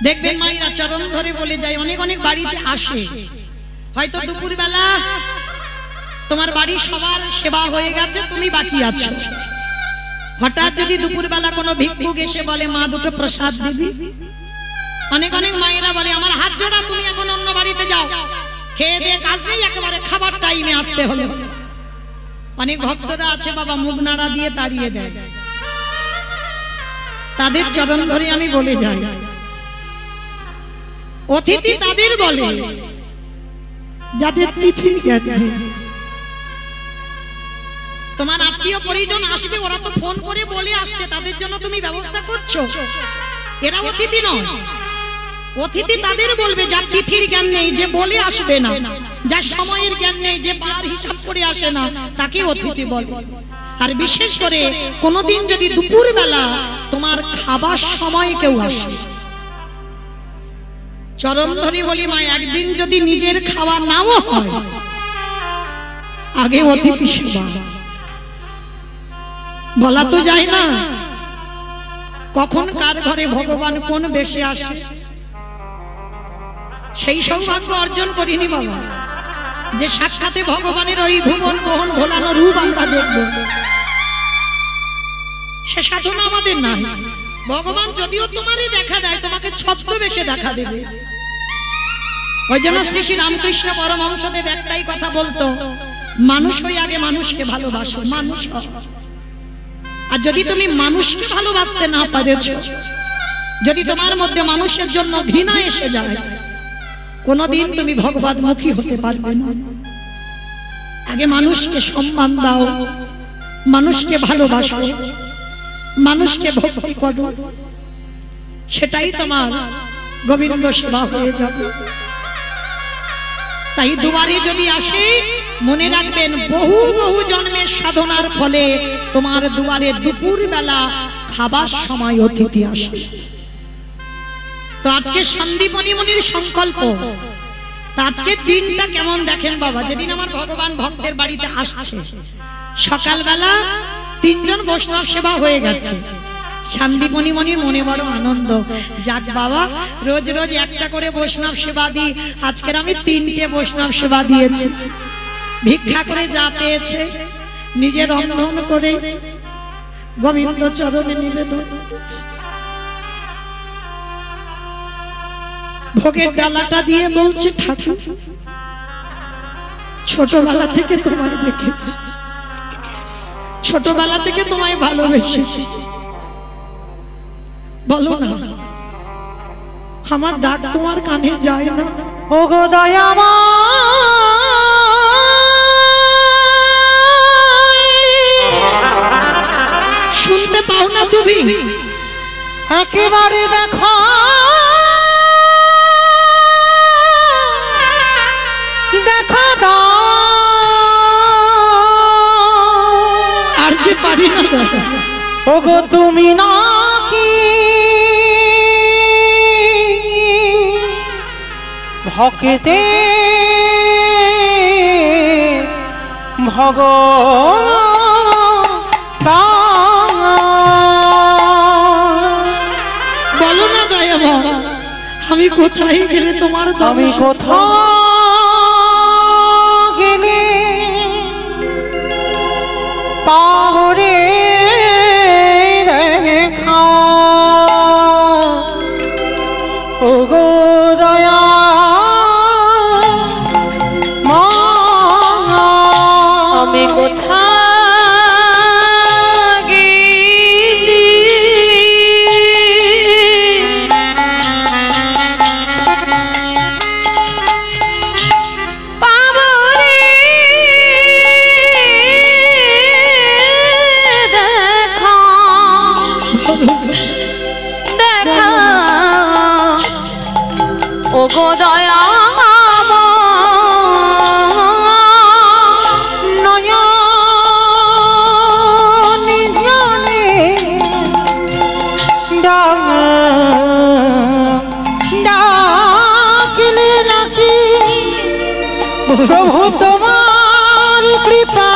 দেখবেন মায়েরা চরণ ধরে বলে যায়, অনেক অনেক বাড়িতে আসে, হয়তো দুপুর বেলা তোমার বাড়ি সবার সেবা হয়ে গেছে, তুমি বাকি আছো, হঠাৎ যদি দুপুর বেলা কোনো ভিক্ষুক এসে বলে মা দুটো প্রসাদ দিবি, অনেক অনেক মায়েরা বলে আমার হাত জোড়া, তুমি এখন অন্য বাড়িতে যাও, খেয়ে দিয়ে কাজ নেই, একেবারে খাবার টাইমে আসতে হলো। অনেক ভক্তরা আছে বাবা মুখ নাড়া দিয়ে তাড়িয়ে দেয়, তাদের চরণ ধরে আমি বলে যাই, অতিথি তাদের বলে যাদের তিথির জ্ঞান নেই। তোমার আত্মীয় পরিজন আসবে, ওরা তো ফোন করে বলে আসছে, তাদের জন্য তুমি ব্যবস্থা করছো, এরা অতিথি নয়। অতিথি তাদের বলবে যার তিথির জ্ঞান নেই, যে বলে আসবে না, যার সময়ের জ্ঞান নেই, যে বার হিসাব করে আসে না, তাকে অতিথি বলবে। আর বিশেষ করে কোনদিন যদি দুপুর বেলা তোমার খাবার সময় কেউ আসে, চরণ ধরে বলি মা, একদিন যদি নিজের খাওয়া নাও হয়, আগে অতিথি সেবা। বলা তো যায় না কখন কার ঘরে ভগবান কোন বেশে আসে, সেই সৌভাগ্য অর্জন করিনি বাবা, যে সাক্ষাতে ভগবানের ওই ভুবন মোহন ভোলানো রূপ আমরা দেখব, সে সাধনা আমাদের নাই। ভগবান যদিও তোমারই দেখা দেয়, তোমাকে ছদ্মবেশে দেখা দেবে। ওই জন্য শ্রী শ্রী রামকৃষ্ণ পরমহংসদেব একটাই কথা বলতো, মানুষ হই আগে মানুষকে ভালোবাসো, মানুষ হও। আর যদি তুমি মানুষকে ভালোবাসতে না পারেছো, যদি তোমার মধ্যে মানুষের জন্য ঘৃণা এসে যায়, কোনদিন তুমি ভগবতমুখী হতে পারবে না। আগে মানুষকে সম্মান দাও, মানুষকে ভালোবাসো, মানুষকে ভক্তি করো, সেটাই তোমার গোবিন্দ সেবা হয়ে যাবে। তাই দুয়ারে যদি আসে, মনে রাখবেন বহু বহু জন্মের সাধনার ফলে তোমার দুয়ারে দুপুর বেলা খাবার সময় অতিথি আসে। তো আজকে সন্দীপনী মুনির সংকল্প, আজকের দিনটা কেমন দেখেন বাবা, যেদিন আমার ভগবান ভক্তের বাড়িতে আসছে, সকালবেলা 3 জন বৈষ্ণব সেবা হয়ে গেছে। সন্দীপনী মুনির মনে বড় আনন্দ, যাক বাবা রোজ রোজ একটা করে বৈষ্ণব সেবা দিই, আজকের আমি 3টে বৈষ্ণব সেবা দিয়েছি। ভিক্ষা করে যা পেয়েছে নিজে রন্ধন করে গোবিন্দ চরণে নিবেদন করেছে। ভোগের ডালাটা দিয়ে বলছে, ঠাকুর ছোটবেলা থেকে তোমায় দেখেছি, ছোটবেলা থেকে তোমায় ভালোবেসেছি, বলো না আমার ডাক তোমার কানে যায় না? ও গো দয়াময়, শুনতে পাও না তুমি? একেবারে দেখো দেখা দাও, আর যে পারি না দাদা। ও গো তুমি নাকি ভক্তে বলো না দয়া বাবা, আমি কোথায় গেলে তোমার, আমি কোথায় গেলে পাহরে রেখা, ও গো দয়া মা, আমি কোথায় প্রভু তোমার কৃপা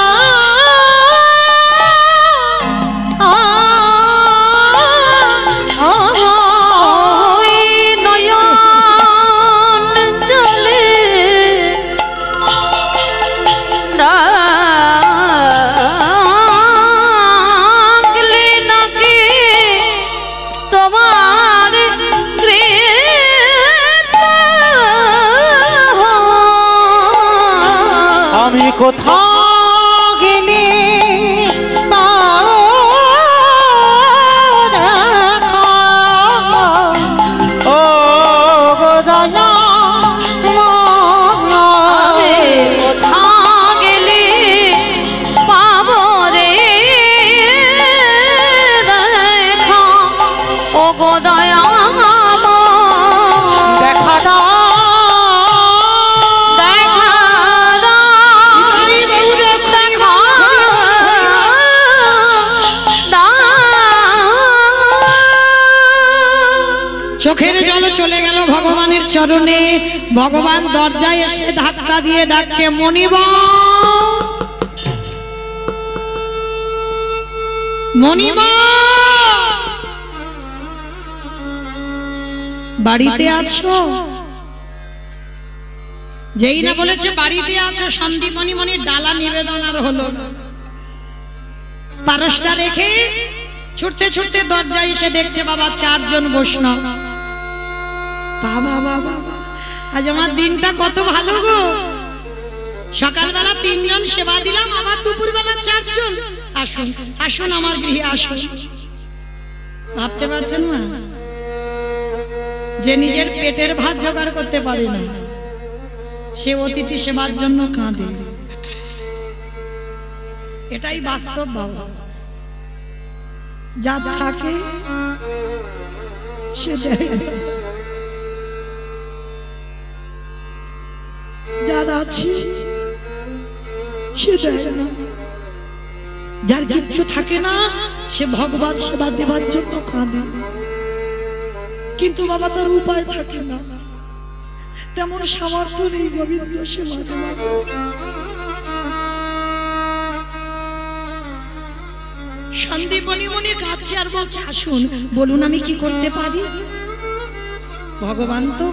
চোখের জল চলে গেল ভগবানের চরণে। ভগবান দরজায় এসে ধাক্কা দিয়ে ডাকছে, মণিবর মণিবর বাড়িতে আছো? যেই না বলেছে বাড়িতে আছো, সন্দীপনী মণির ডালা নিবেদন আর হলো না। পারসটা রেখে ছুটতে ছুটতে দরজায় এসে দেখছে বাবা 4 জন বৈষ্ণব। বাবা বাবা, আজ আমার দিনটা কত ভালো গো। সকালবেলা 3 জন সেবা দিলাম, আবার দুপুরবেলা 4 জন। আসুন আসুন আমার গৃহে আসুন। ভাবতে পারছেন না, যে নিজের পেটের ভাত জোগাড় করতে পারে না, সে অতিথি সেবার জন্য কাঁদে। এটাই বাস্তব বাবা। যা থাকে সে দেয়, যার আছে সে দেয় না। যার কিচ্ছু থাকে না সে ভগবান সেবা দেবার জন্য কাঁদে, কিন্তু বাবা তার উপায় থাকে না, তেমন সামর্থ্য নেই গোবিন্দ সেবা দেবার। সন্দীপনী মনে কাঁদছে আর বলছে, আসুন বলুন আমি কি করতে পারি। ভগবান তো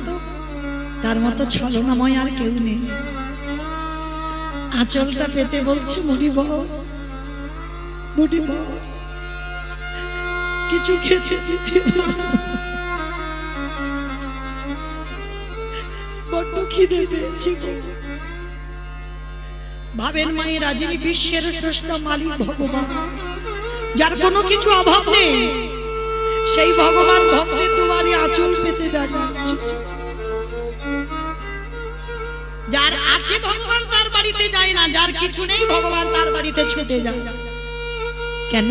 তার মতো ছলনাময় আর কেউ নেই। আঁচলটা পেতে বলছে, মণিবর মণিবর কিছু খেতে দিতে, বড্ড খিদে পেয়েছে। ভাবেন মায়েরা, যিনি বিশ্বের স্রষ্টা মালিক ভগবান, যার কোনো কিছু অভাব নেই, সেই ভগবান ভক্তের দুয়ারে আঁচল পেতে দাঁড়িয়েছে। যার আছে ভগবান তার বাড়িতে যায় না, যার কিছু নেই ভগবান তার বাড়িতে ছুটে যায়। কেন?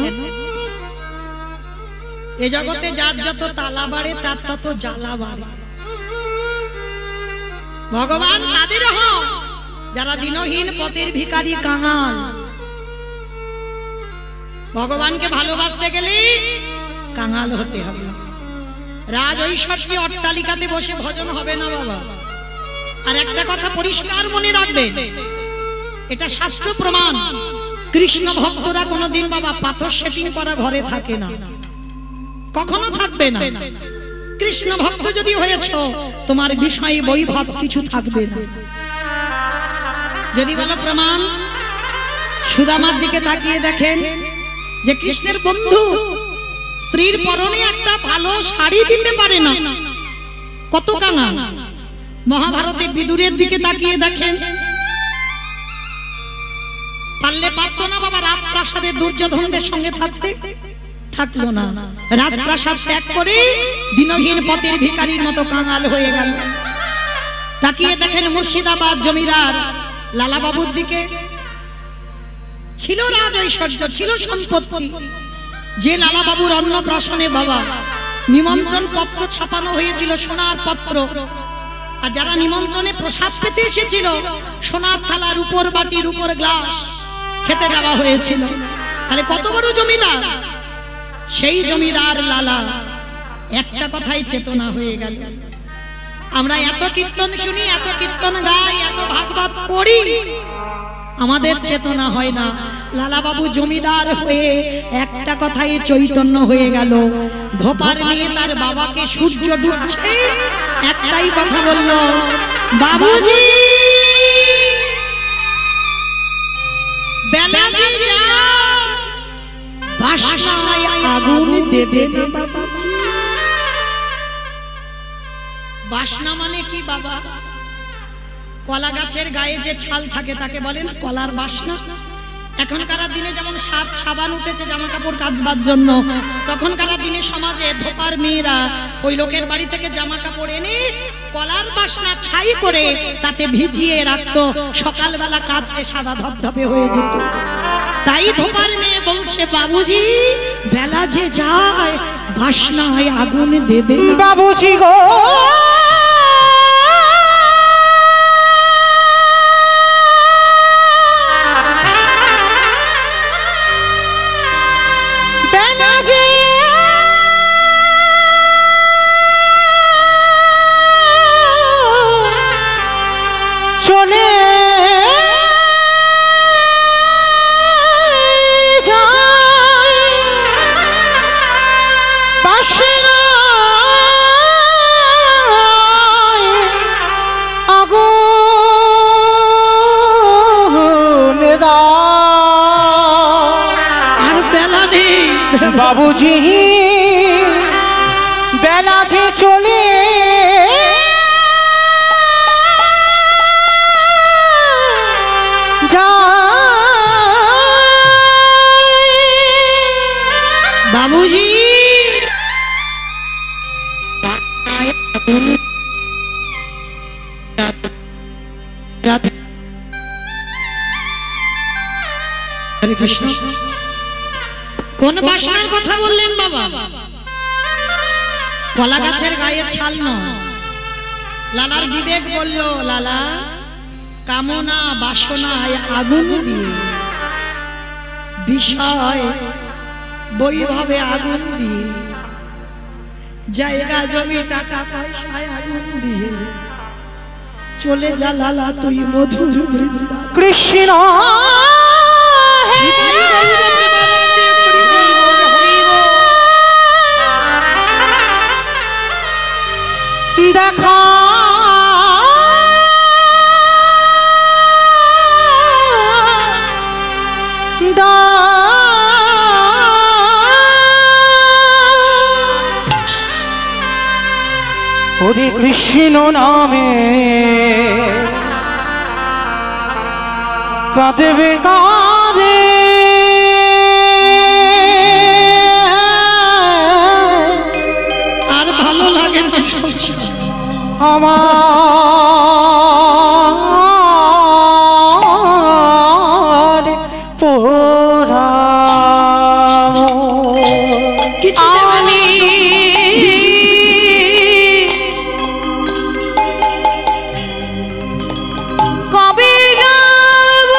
এ জগতে যার যত তালা বাড়ে তার তত জ্বালা বাড়ে। ভগবান তাদের হয় যারা দিনহীন পথের ভিখারি কাঙাল। ভগবানকে ভালোবাসতে গেলে কাঙাল হতে হবে। রাজ ঐশ্বর্যী অট্টালিকাতে বসে ভজন হবে না বাবা। আর একটা কথা পরিষ্কার মনে রাখবেন, এটা শাস্ত্র প্রমাণ, কৃষ্ণ ভক্তরা কোনোদিন বাবা পাথর সেটিং করা ঘরে থাকে না, কখনো থাকবে না। কৃষ্ণ ভক্ত যদি হয়েছো, তোমার বিষয়ে বৈভব কিছু থাকবে না। যদি বলো প্রমাণ, সুদামার দিকে তাকিয়ে দেখেন যে কৃষ্ণের বন্ধু স্ত্রীর পরনে একটা ভালো শাড়ি দিতে পারে না, কত কানা। মহাভারতে বিদুরের দিকে তাকিয়ে দেখেন, পারলে পারতো না বাবা রাজপ্রাসাদে দুর্যোধনদের সঙ্গে থাকতে, থাকলো না। রাজপ্রাসাদ ত্যাগ করে দিনহীন পথের ভিখারির মতো কাঙাল হয়ে গেল। তাকিয়ে দেখেন মুর্শিদাবাদ জমিদার লালা বাবুর দিকে, ছিল রাজ ঐশ্বর্য, ছিল সম্পত্তি। যে লালা বাবুর অন্নপ্রাশনে বাবা নিমন্ত্রণ পত্র ছাপানো হয়েছিল, সোনার পত্র, আর যারা নিমন্ত্রণে প্রসাদ পেতে এসেছিল সোনার থালার উপর বাটির উপর গ্লাস খেতে দেওয়া হয়েছিল। তাহলে কত বড় জমিদার। সেই জমিদার লালা একটা কথাই চেতনা হয়ে গেল। আমরা এত কীর্তন শুনি, এত কীর্তন গাই, এত ভাগবত পড়ি, আমাদের চেতনা হয় না। লালা বাবু জমিদার হয়ে একটা কথাই চৈতন্য হয়ে গেল। ধোপার মেয়ে তার বাবাকে সূর্য ডুবছে, একটাই কথা বলল, বাবুজি বেলা বাসনায় আগুন দেবে না বাবাজি। বাসনা মানে কি বাবা? কলা গাছের গায়ে যে ছাল থাকে তাকে বলে না কলার বাসনা। এখনকার দিনে যেমন সাবান উঠেছে জামা কাপড় কাচবার জন্য, তখনকার দিনে সমাজে ধোপার মেয়েরা ওই লোকের বাড়ি থেকে জামা কাপড় এনে কলার বাসনা ছাই করে তাতে ভিজিয়ে রাখতো, সকালবেলা কাচলে সাদা ধবধবে হয়ে যেত। তাই ধোপার মেয়ে বলছে, বাবুজি বেলা যে যায় বাসনায় আগুন দেবে না বাবুজি গো। বাবুজি বেলা যে চলে বাবুজি হরে কৃষ্ণ কোন বাসনার কথা বললেন বাবা? কলা গাছের গায়ে ছাল নয়। লালার বিবেক বলল, লালা কামনা বাসনায় আগুন দিয়ে, বিষয় বৈভবে আগুন দিয়ে, জায়গা জমি টাকা পয়সায় আগুন দিয়ে চলে যা লালা তুই মধুর বৃন্দাবন। কৃষ্ণ দেখা হরে কৃষ্ণ নামে কাঁদবে কাঁদে আর ভালো লাগে না সংসার আমার পোড়াম কিছু কবে যাব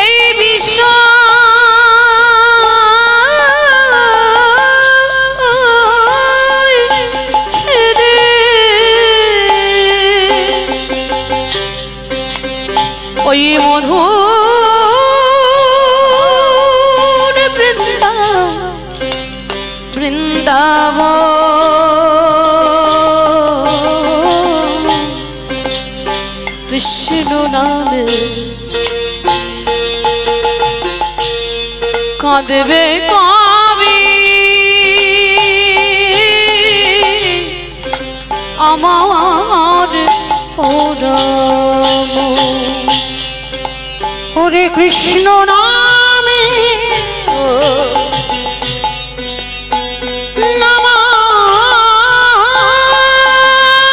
এই বিষয় ছেড়ে ওই মধুর বৃন্দাবন কৃষ্ণ নামে কাঁদবে কবি আমার পরম। হরে কৃষ্ণ নামে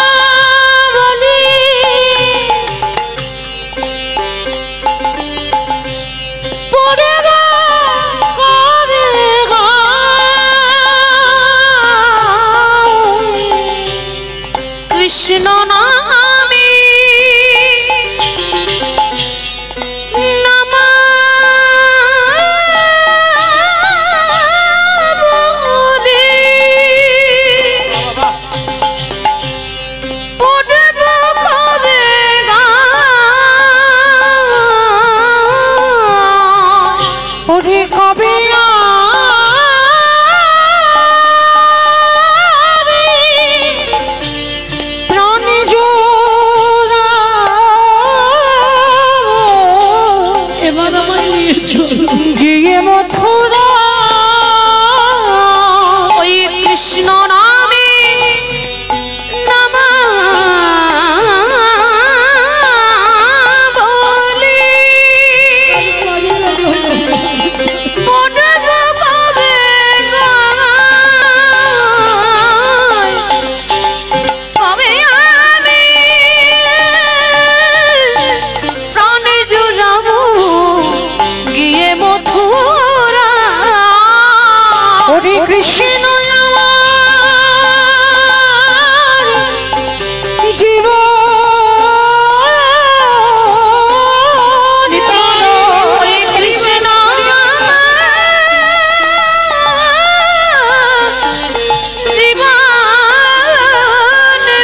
নামাবলি পড়ে রে করে গায় কৃষ্ণ নামে হরে কবে প্রাণ জোড়াবো এবার আমায় নিয়ে চলো গিয়ে মথুরা ওই কৃষ্ণ নামে নামাবলি পড়ব কবে গায় কবে আমি প্রাণে জুড়াবো গিয়ে মথুরা। হরে কৃষ্ণ আমার জীবন ওই কৃষ্ণ জীবন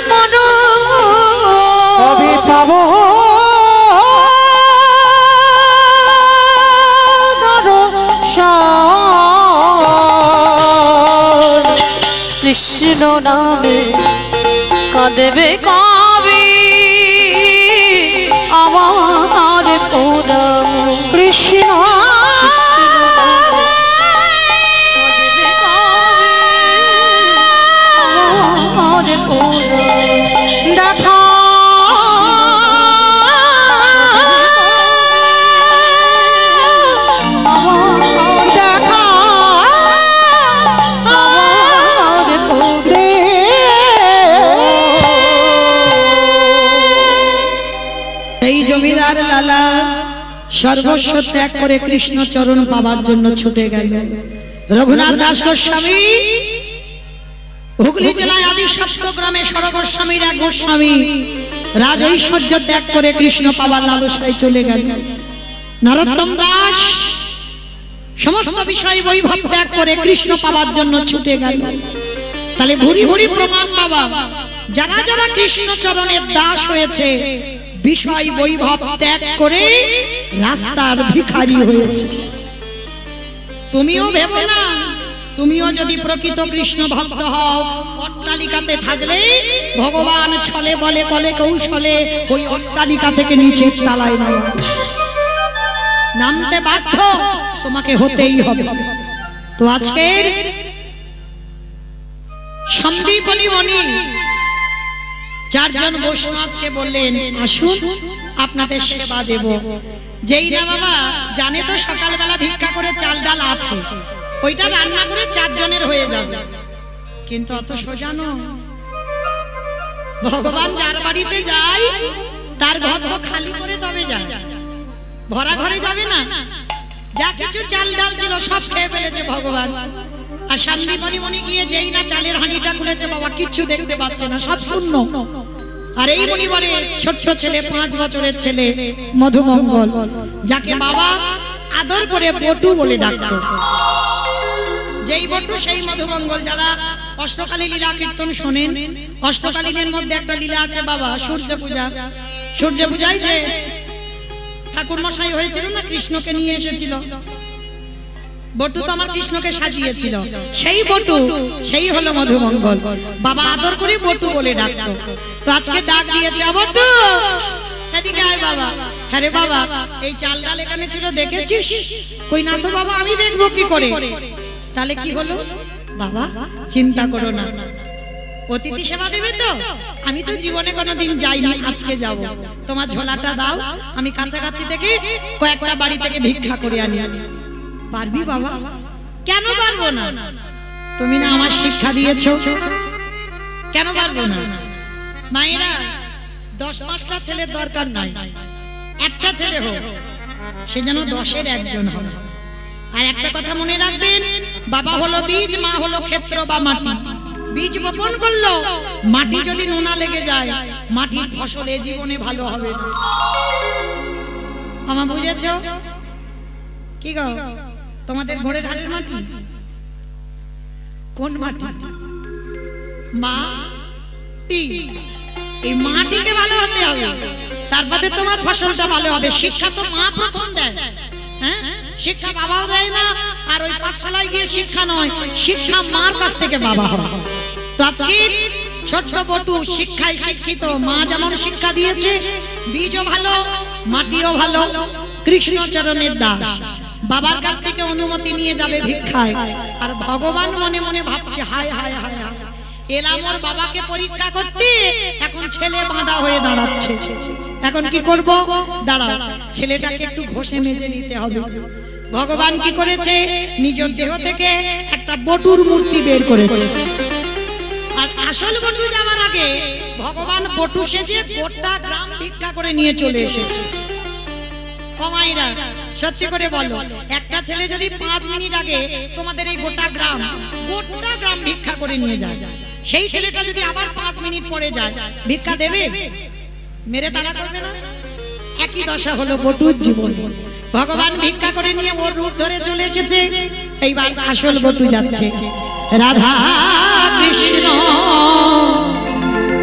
মনো কবে পাবো দর্শন কৃষ্ণ নামে কাঁদেবে কবি আমার পুরাম কৃষ্ণ দেখা এই জমিদার লালা সর্বস্ব ত্যাগ করে কৃষ্ণ চরণ পাবার জন্য ছুটে গেল। রঘুনাথ দাস গোস্বামী হুগলি জেলায় আদি সপ্তগ্রামে সরগোস্বামীর এক গোস্বামী রাজ ঐশ্বর্য ত্যাগ করে কৃষ্ণ পাবার লালসায় চলে গেল। নরোত্তম দাস সমস্ত বিষয় বৈভব ত্যাগ করে কৃষ্ণ পাবার জন্য ছুটে গেল। তাহলে ভুরি ভুরি প্রমাণ বাবা, যারা যারা কৃষ্ণ চরণের দাস হয়েছে বিষয় বৈভব ত্যাগ করে রাস্তার ভিখারি হয়েছে। তুমিও ভেবো না, তুমিও যদি প্রকৃত কৃষ্ণ ভক্ত হও, অট্টালিকাতে থাকলে ভগবান ছলে বলে কলে কৌশলে ওই অট্টালিকা থেকে নিচের তলায় নামতে বাধ্য, তোমাকে হতেই হবে। তো আজকের সন্দীপনী মণি চারজন বৈষ্ণবকে বললেন আসুন আপনাদের সেবা দেব। যেই না বাবা জানে তো সকালবেলা ভিক্ষা করে চাল ডাল আছে, ওইটা রান্না করে চারজনের হয়ে যাবে, কিন্তু অত সোজা নয়। ভগবান যার বাড়িতে যায় তার ঘর খালি করে তবে যায়, ভরা ঘরে যাবে না। যা কিছু চাল ডাল ছিল সব খেয়ে ফেলেছে ভগবান। আর সন্দীপনী মণি গিয়ে যেই না চালের হাঁড়িটা খুলেছে বাবা কিচ্ছু দেখতে পাচ্ছে না, সব শূন্য। আর এই মণিবরের ছোট্ট ছেলে 5 বছরের ছেলে মধুমঙ্গল, যাকে বাবা আদর করে বটু বলে ডাকত, যেই বটু সেই মধুমঙ্গল। যারা অষ্টকালী লীলা কীর্তন শোনেন, অষ্টকালীনের মধ্যে একটা লীলা আছে বাবা সূর্য পূজা। সূর্য পূজায় যে ঠাকুর মশাই হয়েছিল না, কৃষ্ণকে নিয়ে এসেছিল, বটু তো আমার কৃষ্ণকে সাজিয়েছিল, সেই বটু সেই হলো মধুমঙ্গল। বাবা আদর করে বটু বলে ডাকতো। তো আজকে ডাক দিয়েছে বটু এদিকে আয় বাবা। হ্যাঁ রে বাবা, এই চাল ডাল এখানে ছিল দেখেছিস? কই না তো বাবা, আমি দেখবো কি করে। তাহলে কি হলো বাবা? চিন্তা করো না, অতিথি সেবা দেবে তো? আমি তো জীবনে কোনোদিন যাইনি, আজকে যাব। তোমার ঝোলাটা দাও, আমি কাছাকাছি থেকে কয়েকটা বাড়ি থেকে ভিক্ষা করে আনি। পারবি বাবা? কেন পারবো না? তুমি না আমার শিক্ষা দিয়েছো, কেন পারবো না? মায়েরা 10-5টা ছেলের দরকার নাই, একটা ছেলে হোক, সে যেন 10-এর একজন হয়। আর একটা কথা মনে রাখবেন, বাবা হলো বীজ, মা হলো ক্ষেত্র বা মাটি। বীজ বপন করলো, মাটি যদি নোনা লেগে যায় মাটির ফসল এ জীবনে ভালো হবে না। আমার বুঝেছো কি গো? তোমাদের ঘোড়ের হাড়ের মাটি কোন মাটি? মাটি। এই মাটিকে ভালো হতে হবে, তারপরে তোমার ফসলটা ভালো হবে। শিক্ষা তো মা প্রথম দেয়, হ্যাঁ? শিক্ষা বাবাও দেয় না, আর ওই পাঠশালায় গিয়ে শিক্ষা নয়, শিক্ষা মার কাছ থেকে বাবা হয়। তো আজকে ছোট্ট বটু শিক্ষায় শিক্ষিত, মা যেমন শিক্ষা দিয়েছে, বীজও ভালো মাটিও ভালো, কৃষ্ণ চরণের দাস। বাবার কাছ থেকে অনুমতি নিয়ে যাবে ভিক্ষায়, আর ভগবান মনে মনে ভাবছে হায় হায় হায় হায়, এলাম ওর বাবাকে পরীক্ষা করতে, এখন ছেলে বাঁধা হয়ে দাঁড়াচ্ছে। এখন কি করব? দাঁড়াও, ছেলেটাকে একটু ঘষে মেজে নিতে হবে। ভগবান কি করেছে? নিজের দেহ থেকে একটা বটুর মূর্তি বের করেছে। আর আসল বটু যাওয়ার আগে ভগবান বটু সেজে গোটা গ্রাম ভিক্ষা করে নিয়ে চলে এসেছে। ও মায়েরা সত্যি করে বলো, একটা ছেলে যদি 5 মিনিট আগে তোমাদের এই গোটা গ্রাম ভিক্ষা করে নিয়ে যায়, সেই ছেলেটা যদি আবার 5 মিনিট পরে যায়, ভিক্ষা দেবে? মেরে তাড়া করবে না? একই দশা হলো বটুর জীবন। ভগবান ভিক্ষা করে নিয়ে ওর রূপ ধরে চলে এসেছে, এইবার আসল বটু যাচ্ছে। রাধা কৃষ্ণ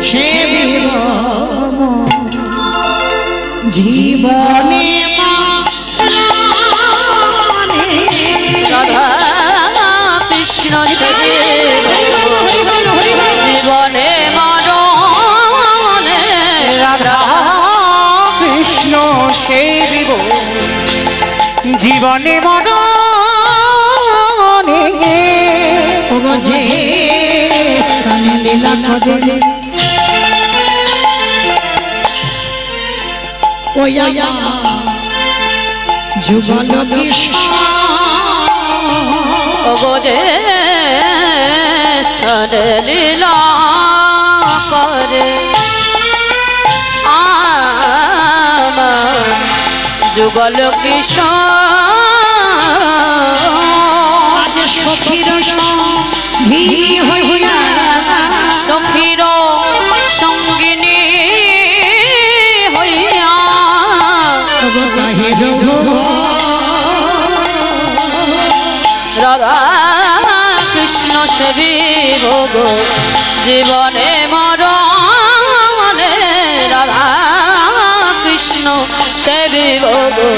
সেবিব জীবনে রাধা কৃষ্ণ সেবিব জীবনে মরণে ওগো যে স্থানে লীলা করে ওই যুগল কৃষ্ণ ওগো যে স্থানে লীলা করে আমার যুগল কিশোর আজ সখীর সঙ্গী হইয়া সখীর সঙ্গিনী হইয়া রাধা কৃষ্ণ সেবিব গো জীবনে মরণে রাধা কৃষ্ণ সেবিব গো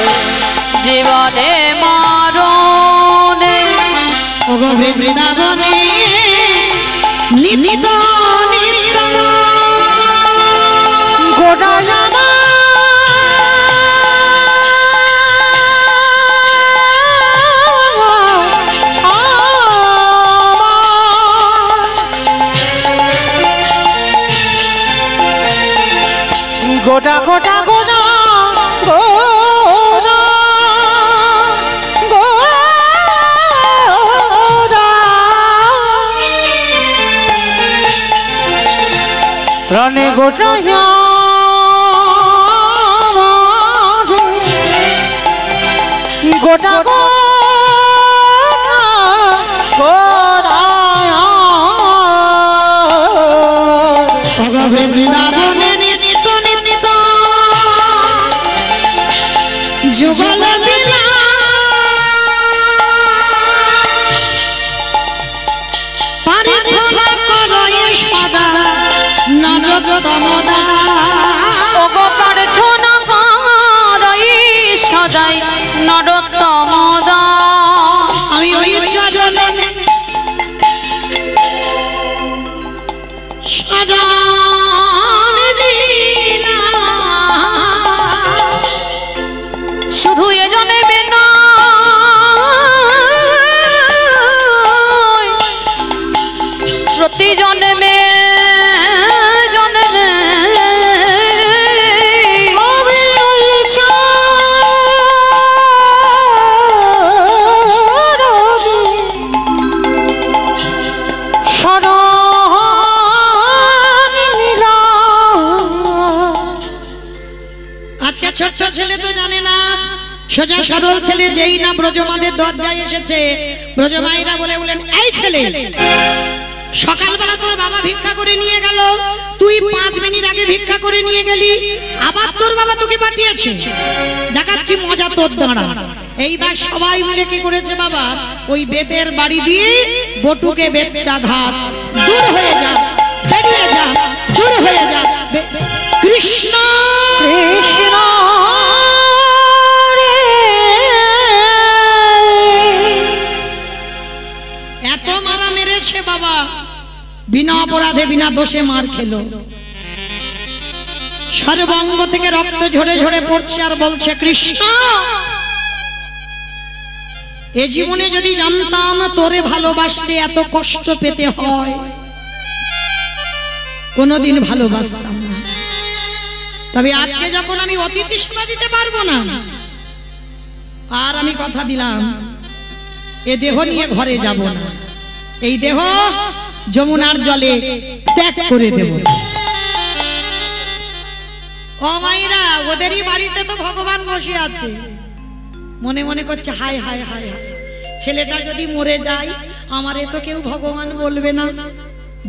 জীবনে মরণে ওগো বৃন্দাবনে নিত গোড়ায়ামা গোটা গোটা গোটা গোটা গোটা রনে গোটা গোটা গোটা বৃন্দাবনে নিত নিত যুগল লীলা পারিধলা করয়ে সদা নরোত্তমদা ওগো প্রার্থনা করই সদাই নরোত্তম দাস আমি ওই চরণে শরণ দিলাম শুধু এ জন্মে নয় প্রতি জন্মে জন্মে আজকে ছোট্ট ছেলে তো জানে না, সোজা সরল ছেলে যেই না ব্রজমাদের দরজায় এসেছে, ব্রজমাইরা বলে বলেন এই ছেলে সকালবেলা তোর বাবা ভিক্ষা করে নিয়ে গেল, তুই 5 মিনিট আগে ভিক্ষা করে নিয়ে গেলি, আবার তোর বাবা তোকে পাঠিয়েছে, দেখাচ্ছি মজা তোর দাঁড়া। এইবার সবাই মিলে কি করেছে বাবা, ওই বেতের বাড়ি দিয়ে বটুকে বেতটা ঘাত, দূর হয়ে যা, বেরিয়ে যা, দূর হয়ে যা, কৃষ্ণ কৃষ্ণ এত মারা মেরেছে বাবা, বিনা অপরাধে বিনা দোষে মার খেলো, সর্বাঙ্গ থেকে রক্ত ঝরে ঝরে পড়ছে আর বলছে কৃষ্ণ এ জীবনে যদি জানতাম তোরে ভালোবাসতে এত কষ্ট পেতে হয় কোনোদিন ভালোবাসতাম না, তবে আজকে যখন আমি অতিথি সেবা দিতে পারবো না, আর আমি কথা দিলাম এ দেহ নিয়ে ঘরে যাব না, এই দেহ যমুনার জলে ত্যাগ করে দেব। ও মাইরা, ওদেরই বাড়িতে তো ভগবান বসে আছে, মনে মনে করছে হায় হায় হায় হায়, ছেলেটা যদি মরে যায় আমারে তো কেউ ভগবান বলবে না,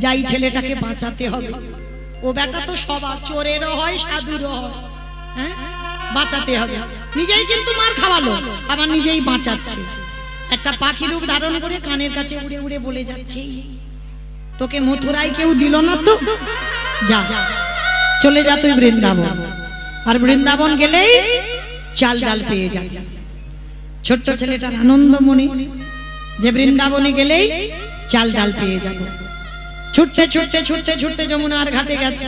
যাই ছেলেটাকে বাঁচাতে হবে, ও বেটা তো সবার চোরেরও হয় সাধুরও হয়, হ্যাঁ বাঁচাতে হবে, নিজেই কিন্তু মার খাওয়ালো আবার নিজেই বাঁচাচ্ছে, একটা পাখি রূপ ধারণ করে কানের কাছে উড়ে উড়ে বলে যাচ্ছে তোকে মথুরায় কেউ দিল না তো, যা চলে যা তুই বৃন্দাবন, আর বৃন্দাবন গেলেই চাল ডাল পেয়ে যাবে। ছোট্ট ছেলেটার আনন্দ মনে যে বৃন্দাবনে গেলেই চাল ডাল পেয়ে যাবে, ছুটতে ছুটতে ছুটতে ছুটতে যমুনার ঘাটে গেছে,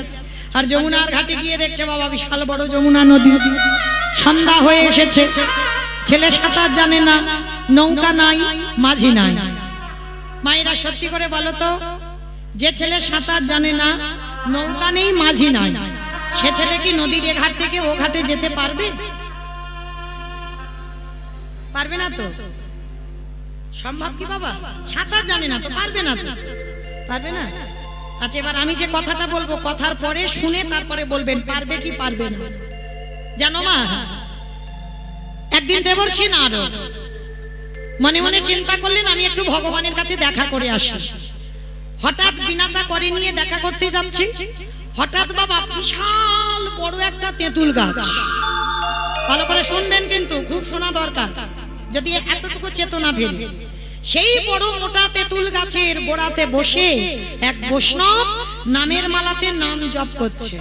আর যমুনার ঘাটে গিয়ে দেখছে বাবা বিশাল বড় যমুনা নদী, সন্ধ্যা হয়ে এসেছে, ছেলে সাঁতার জানে না, নৌকা নাই, মাঝি নাই। মায়েরা সত্যি করে বলো তো, যে ছেলে সাঁতার জানে না, নৌকা নেই, মাঝি নাই, সে ছেলে কি নদীর এ ঘাট থেকে ও ঘাটে যেতে পারবে? পারবে না তো। সম্ভব কি বাবা? সাঁতার জানে না তো পারবে না, তো পারবে না। আচ্ছা, এবার আমি যে কথাটা বলবো, কথার পরে শুনে তারপরে বলবেন পারবে কি পারবে না। জানো মা, একদিন দেবর্ষি নারদ মনে মনে চিন্তা করলেন আমি একটু ভগবানের কাছে দেখা করে আসি। হঠাৎ বিনাটা করে নিয়ে দেখা করতে যাচ্ছি, হঠাৎ বাবা বিশাল বড় একটা তেঁতুল গাছ, ভালো করে শুনবেন কিন্তু, খুব শোনা দরকার যদি এতটুকু চেতনা ফেলে। সেই বড় মোটা তেঁতুল গাছের গোড়াতে বসে এক বৈষ্ণব নামের মালাতে নাম জপ করছে।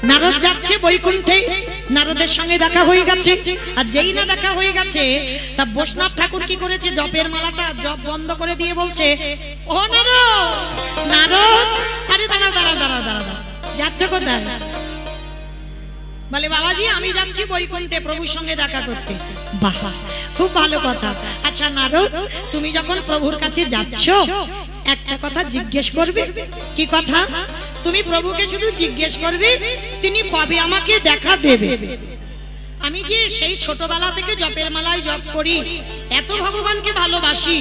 নারদ যাচ্ছে বৈকুণ্ঠে, নারদের সঙ্গে দেখা হয়ে গেছে। আর যেই না দেখা হয়ে গেছে, তা বৈষ্ণব ঠাকুর কি করেছে, জপের মালাটা জপ বন্ধ করে দিয়ে বলছে, ও নারদ, নারদ, আরে দাঁড়াও দাঁড়াও দাঁড়াও দাঁড়াও, যাচ্ছ কোথায়? বলে বাবাজি আমি যাচ্ছি বৈকুণ্ঠে প্রভুর সঙ্গে দেখা করতে। বাহ, খুব ভালো কথা। আচ্ছা নারদ, তুমি যখন প্রভুর কাছে যাচ্ছ একটা কথা জিজ্ঞেস করবে। কি কথা? তুমি প্রভুকে শুধু জিজ্ঞেস করবে তিনি কবে আমাকে দেখা দেবে। আমি যে সেই ছোটবেলা থেকে জপের মালায় জপ করি, এত ভগবানকে ভালোবাসি,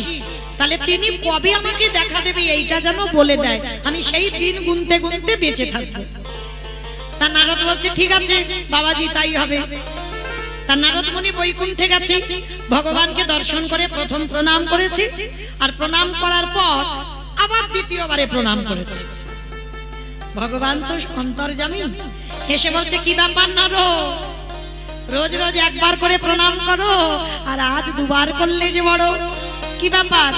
তাহলে তিনি কবে আমাকে দেখা দেবে এইটা যেন বলে দেয়, আমি সেই দিন গুনতে গুনতে বেঁচে থাকবো। তা নারদ বলছে ঠিক আছে বাবাজি, তাই হবে। তা নারদ মুনি বৈকুণ্ঠে গেছে, ভগবানকে দর্শন করে প্রথম প্রণাম করেছে, আর প্রণাম করার পর আবার দ্বিতীয়বারে প্রণাম করেছে। ভগবান তো অন্তর্যামী, এসে বলছে কি ব্যাপার নারদ, রোজ রোজ একবার করে প্রণাম করো আর আজ দুবার করলে যে বড়, কি ব্যাপার?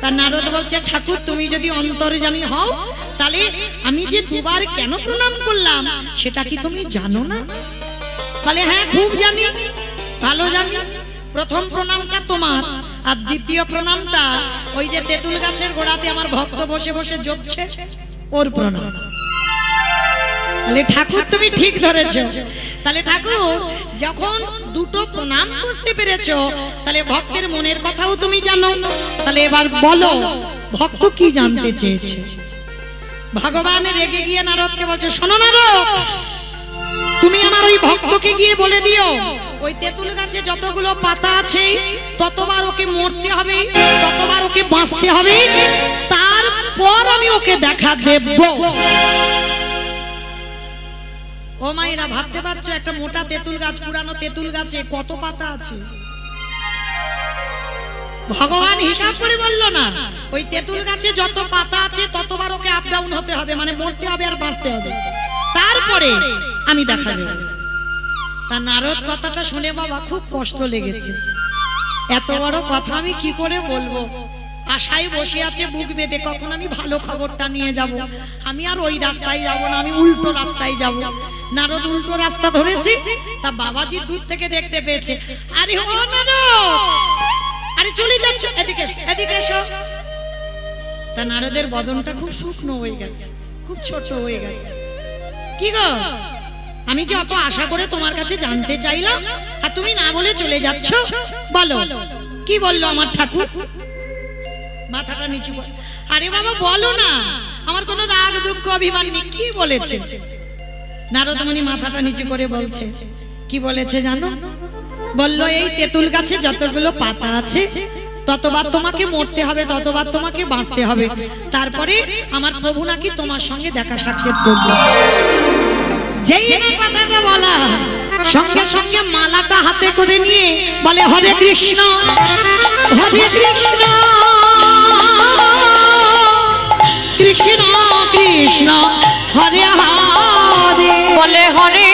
তা নারদ বলছে ঠাকুর তুমি যদি অন্তর্যামী হও তাহলে আমি যে দুবার কেন প্রণাম করলাম সেটা কি তুমি জানো না? বলে হ্যাঁ খুব জানি, ভালো জানি। প্রথম প্রণামটা তোমার, আর দ্বিতীয় প্রণামটা ওই যে তেঁতুল গাছের গোড়াতে আমার ভক্ত বসে বসে জপছে ওর প্রণাম। বলে ঠাকুর তুমি ঠিক ধরেছো। তাহলে ঠাকুর যখন দুটো প্রণাম বুঝতে পেরেছো, তাহলে ভক্তের মনের কথাও তুমি জানো। তাহলে এবার বলো ভক্ত কি জানতে চেয়েছে? ভগবান রেগে গিয়ে নারদকে বলছে শোনো নারদ, তুমি আমার ওই ভক্তকে গিয়ে বলে দিও ওই তেঁতুল গাছে যতগুলো পাতা আছে ততবার ওকে মরতে হবে, ততবার ওকে বাঁচতে হবে, তারপর আমি ওকে দেখা দেব। ও মায়েরা ভাবতে পারছো একটা মোটা তেঁতুল গাছ, পুরানো তেঁতুল গাছে কত পাতা আছে? ভগবান হিসাব করে বললো না ওই তেঁতুল গাছে যত পাতা আছে ততবার ওকে আপ ডাউন হতে হবে, মানে মরতে হবে আর বাঁচতে হবে, তারপরে আমি দেখা দেব। তা নারদ কথাটা শুনে বাবা খুব কষ্ট লেগেছে, এত বড় কথা আমি কি করে বলবো। আশায় বসে আছে বুক বেঁধে কখন আমি ভালো খবরটা নিয়ে যাব। আমি আর ওই রাস্তায় যাবো না, আমি উল্টো রাস্তায় যাব। নারদ উল্টো রাস্তা ধরেছে, তা বাবাজি দূর থেকে দেখতে পেয়েছে, আরে ও নারদ, আরে চলে যাচ্ছ, এদিকে এদিকে এসো। তা নারদের বদনটা খুব শুকনো হয়ে গেছে, খুব ছোট হয়ে গেছে। কি গো, আমি যে অত আশা করে তোমার কাছে জানতে চাইলাম আর তুমি না বলে চলে যাচ্ছ, বলো কি বললো আমার ঠাকুর? মাথাটা নিচু করে, আরে বাবা বলো না, আমার কোনো রাগ দুঃখ অভিমান নেই, কি বলেছে? নারদ মুনি মাথাটা নিচু করে বলছে, কি বলেছে জানো? বললো এই তেঁতুল গাছে যতগুলো পাতা আছে ততবার তোমাকে মরতে হবে, ততবার তোমাকে বাঁচতে হবে, তারপরে আমার প্রভু নাকি তোমার সঙ্গে দেখা সাক্ষাৎ করবে। যেই না কথাটা বলা সঙ্গে সঙ্গে মালাটা হাতে করে নিয়ে বলে হরে কৃষ্ণ হরে কৃষ্ণ কৃষ্ণ কৃষ্ণ হরে হরে, বলে হরে